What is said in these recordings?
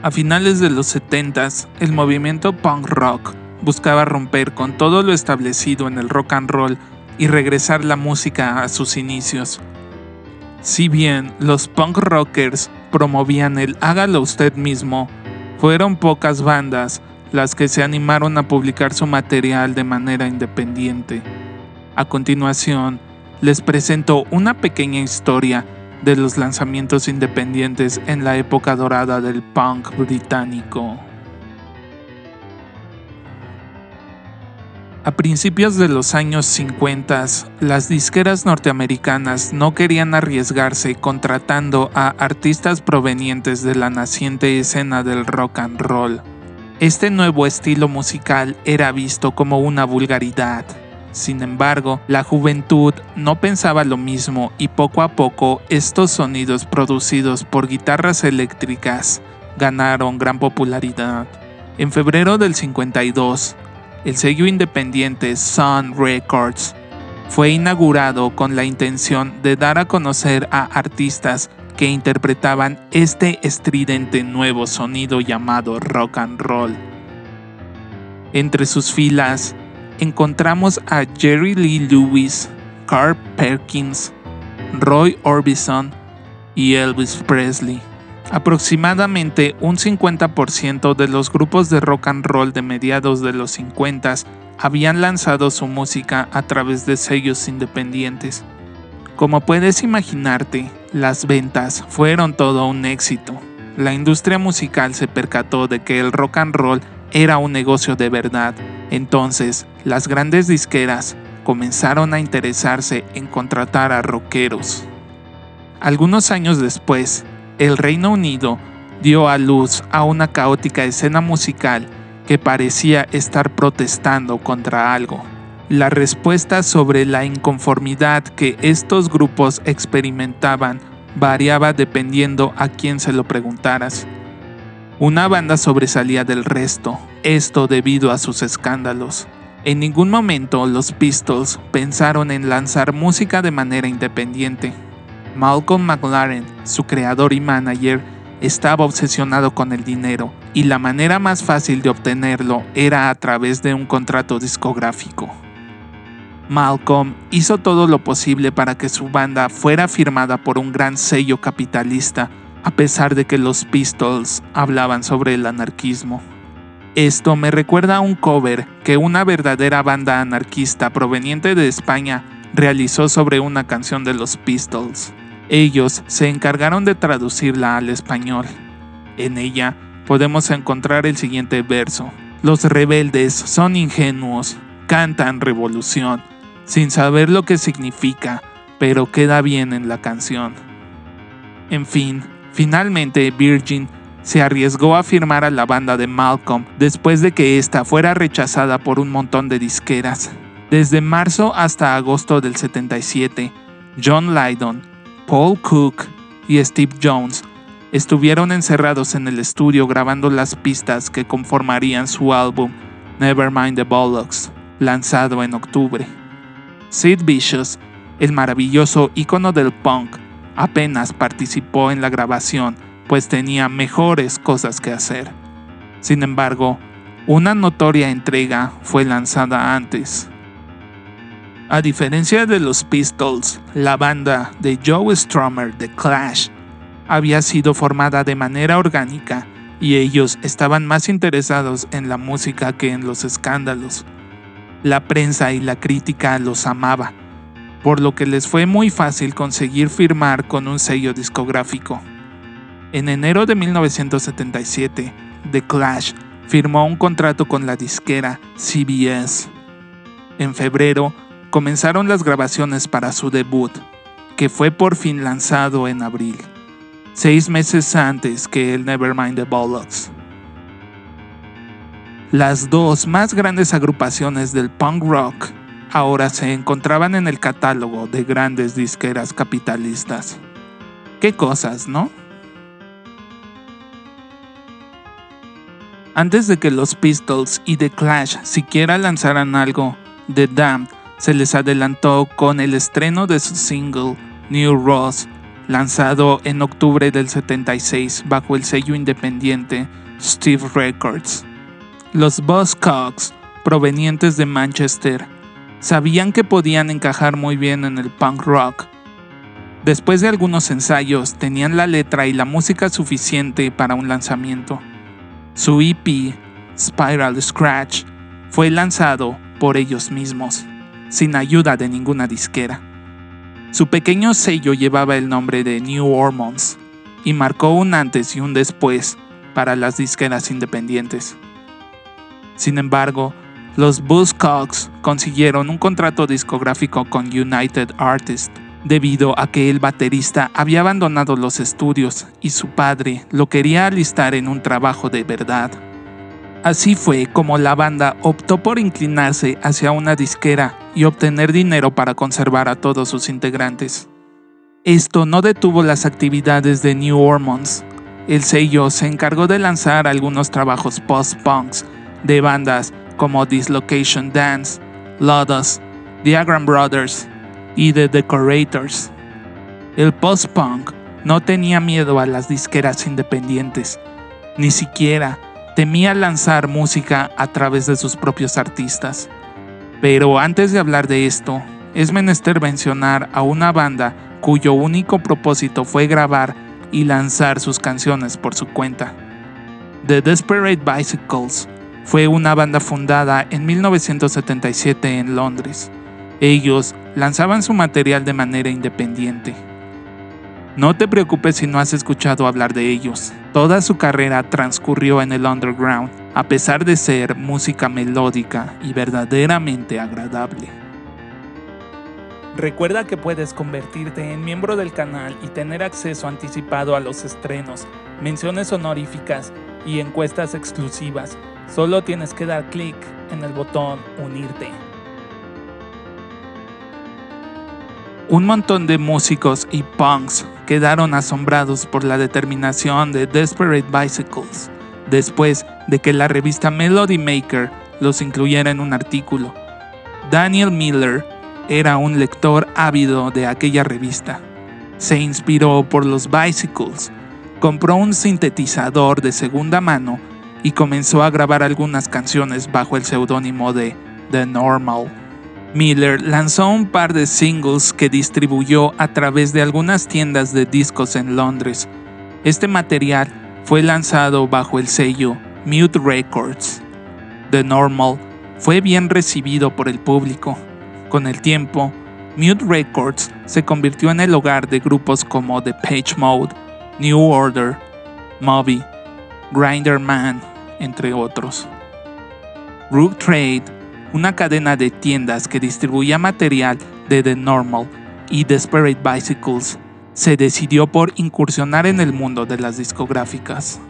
A finales de los 70s, el movimiento punk rock buscaba romper con todo lo establecido en el rock and roll y regresar la música a sus inicios. Si bien los punk rockers promovían el hágalo usted mismo, fueron pocas bandas las que se animaron a publicar su material de manera independiente. A continuación, les presento una pequeña historia de los lanzamientos independientes en la época dorada del punk británico. A principios de los años 50, las disqueras norteamericanas no querían arriesgarse contratando a artistas provenientes de la naciente escena del rock and roll. Este nuevo estilo musical era visto como una vulgaridad. Sin embargo, la juventud no pensaba lo mismo y poco a poco estos sonidos producidos por guitarras eléctricas ganaron gran popularidad. En febrero del 52, el sello independiente Sun Records fue inaugurado con la intención de dar a conocer a artistas que interpretaban este estridente nuevo sonido llamado rock and roll. Entre sus filas encontramos a Jerry Lee Lewis, Carl Perkins, Roy Orbison y Elvis Presley. Aproximadamente un 50% de los grupos de rock and roll de mediados de los 50 habían lanzado su música a través de sellos independientes. Como puedes imaginarte, las ventas fueron todo un éxito. La industria musical se percató de que el rock and roll era un negocio de verdad. Entonces, las grandes disqueras comenzaron a interesarse en contratar a rockeros. Algunos años después, el Reino Unido dio a luz a una caótica escena musical que parecía estar protestando contra algo. La respuesta sobre la inconformidad que estos grupos experimentaban variaba dependiendo a quién se lo preguntaras. Una banda sobresalía del resto, esto debido a sus escándalos. En ningún momento los Pistols pensaron en lanzar música de manera independiente. Malcolm McLaren, su creador y manager, estaba obsesionado con el dinero, y la manera más fácil de obtenerlo era a través de un contrato discográfico. Malcolm hizo todo lo posible para que su banda fuera firmada por un gran sello capitalista, a pesar de que los Pistols hablaban sobre el anarquismo. Esto me recuerda a un cover que una verdadera banda anarquista proveniente de España realizó sobre una canción de los Pistols. Ellos se encargaron de traducirla al español. En ella podemos encontrar el siguiente verso: los rebeldes son ingenuos, cantan revolución, sin saber lo que significa, pero queda bien en la canción. En fin, finalmente Virgin se arriesgó a firmar a la banda de Malcolm después de que ésta fuera rechazada por un montón de disqueras. Desde marzo hasta agosto del 77, John Lydon, Paul Cook y Steve Jones estuvieron encerrados en el estudio grabando las pistas que conformarían su álbum Nevermind the Bollocks, lanzado en octubre. Sid Vicious, el maravilloso ícono del punk, apenas participó en la grabación, pues tenía mejores cosas que hacer. Sin embargo, una notoria entrega fue lanzada antes. A diferencia de los Pistols, la banda de Joe Strummer, The Clash, había sido formada de manera orgánica y ellos estaban más interesados en la música que en los escándalos. La prensa y la crítica los amaba, por lo que les fue muy fácil conseguir firmar con un sello discográfico. En enero de 1977, The Clash firmó un contrato con la disquera CBS. En febrero, comenzaron las grabaciones para su debut, que fue por fin lanzado en abril, 6 meses antes que el Nevermind the Bollocks. Las dos más grandes agrupaciones del punk rock ahora se encontraban en el catálogo de grandes disqueras capitalistas. ¡Qué cosas!, ¿no? Antes de que los Pistols y The Clash siquiera lanzaran algo, The Damned se les adelantó con el estreno de su single New Rose lanzado en octubre del 76 bajo el sello independiente Steve Records. Los Buzzcocks, provenientes de Manchester, sabían que podían encajar muy bien en el punk rock. Después de algunos ensayos, tenían la letra y la música suficiente para un lanzamiento. Su EP, Spiral Scratch, fue lanzado por ellos mismos, sin ayuda de ninguna disquera. Su pequeño sello llevaba el nombre de New Hormones y marcó un antes y un después para las disqueras independientes. Sin embargo, los Buzzcocks consiguieron un contrato discográfico con United Artists debido a que el baterista había abandonado los estudios y su padre lo quería alistar en un trabajo de verdad. Así fue como la banda optó por inclinarse hacia una disquera y obtener dinero para conservar a todos sus integrantes. Esto no detuvo las actividades de New Hormones. El sello se encargó de lanzar algunos trabajos post-punks de bandas como Dislocation Dance, Lotus, Diagram Brothers y The Decorators. El post-punk no tenía miedo a las disqueras independientes, ni siquiera temía lanzar música a través de sus propios artistas. Pero antes de hablar de esto, es menester mencionar a una banda cuyo único propósito fue grabar y lanzar sus canciones por su cuenta. The Desperate Bicycles fue una banda fundada en 1977 en Londres. Ellos lanzaban su material de manera independiente. No te preocupes si no has escuchado hablar de ellos. Toda su carrera transcurrió en el underground, a pesar de ser música melódica y verdaderamente agradable. Recuerda que puedes convertirte en miembro del canal y tener acceso anticipado a los estrenos, menciones honoríficas y encuestas exclusivas. Solo tienes que dar clic en el botón Unirte. Un montón de músicos y punks quedaron asombrados por la determinación de Desperate Bicycles, después de que la revista Melody Maker los incluyera en un artículo. Daniel Miller era un lector ávido de aquella revista. Se inspiró por los Bicycles, compró un sintetizador de segunda mano y comenzó a grabar algunas canciones bajo el seudónimo de The Normal. Miller lanzó un par de singles que distribuyó a través de algunas tiendas de discos en Londres. Este material fue lanzado bajo el sello Mute Records. The Normal fue bien recibido por el público. Con el tiempo, Mute Records se convirtió en el hogar de grupos como Depeche Mode, New Order, Moby, Grinder Man, entre otros. Rough Trade, una cadena de tiendas que distribuía material de The Normal y Desperate Bicycles, se decidió por incursionar en el mundo de las discográficas.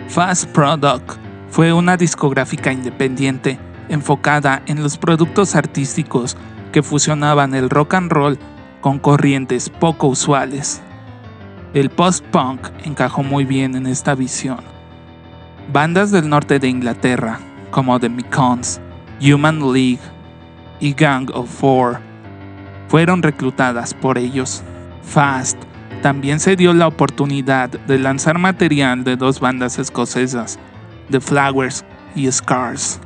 Fast Product fue una discográfica independiente enfocada en los productos artísticos que fusionaban el rock and roll con corrientes poco usuales. El post-punk encajó muy bien en esta visión. Bandas del norte de Inglaterra, como The Mekons, Human League y Gang of Four, fueron reclutadas por ellos. Fast también se dio la oportunidad de lanzar material de dos bandas escocesas, The Flowers y Scars.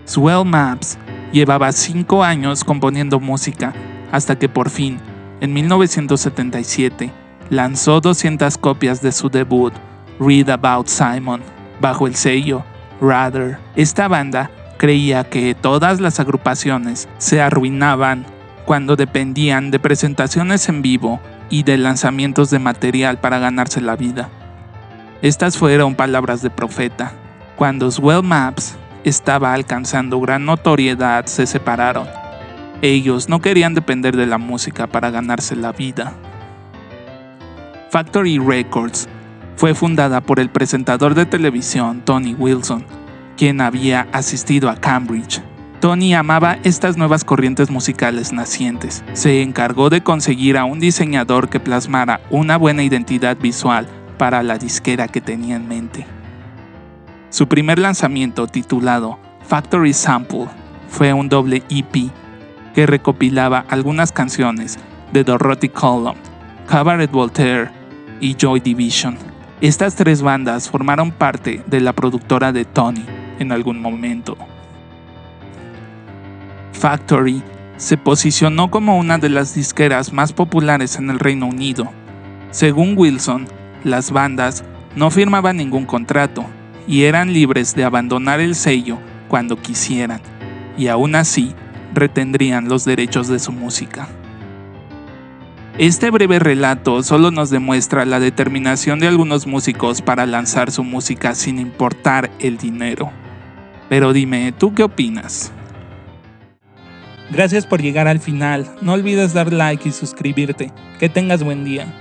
Swell Maps llevaba 5 años componiendo música hasta que por fin, en 1977, lanzó 200 copias de su debut, Read About Simon, bajo el sello Rather. Esta banda creía que todas las agrupaciones se arruinaban cuando dependían de presentaciones en vivo y de lanzamientos de material para ganarse la vida. Estas fueron palabras de profeta. Cuando Swell Maps estaba alcanzando gran notoriedad, se separaron. Ellos no querían depender de la música para ganarse la vida. Factory Records fue fundada por el presentador de televisión Tony Wilson, quien había asistido a Cambridge. Tony amaba estas nuevas corrientes musicales nacientes. Se encargó de conseguir a un diseñador que plasmara una buena identidad visual para la disquera que tenía en mente. Su primer lanzamiento, titulado Factory Sample, fue un doble EP que recopilaba algunas canciones de Dorothy Column, Cabaret Voltaire y Joy Division. Estas 3 bandas formaron parte de la productora de Tony en algún momento. Factory se posicionó como una de las disqueras más populares en el Reino Unido. Según Wilson, las bandas no firmaban ningún contrato y eran libres de abandonar el sello cuando quisieran, y aún así retendrían los derechos de su música. Este breve relato solo nos demuestra la determinación de algunos músicos para lanzar su música sin importar el dinero. Pero dime, ¿tú qué opinas? Gracias por llegar al final. No olvides dar like y suscribirte. Que tengas buen día.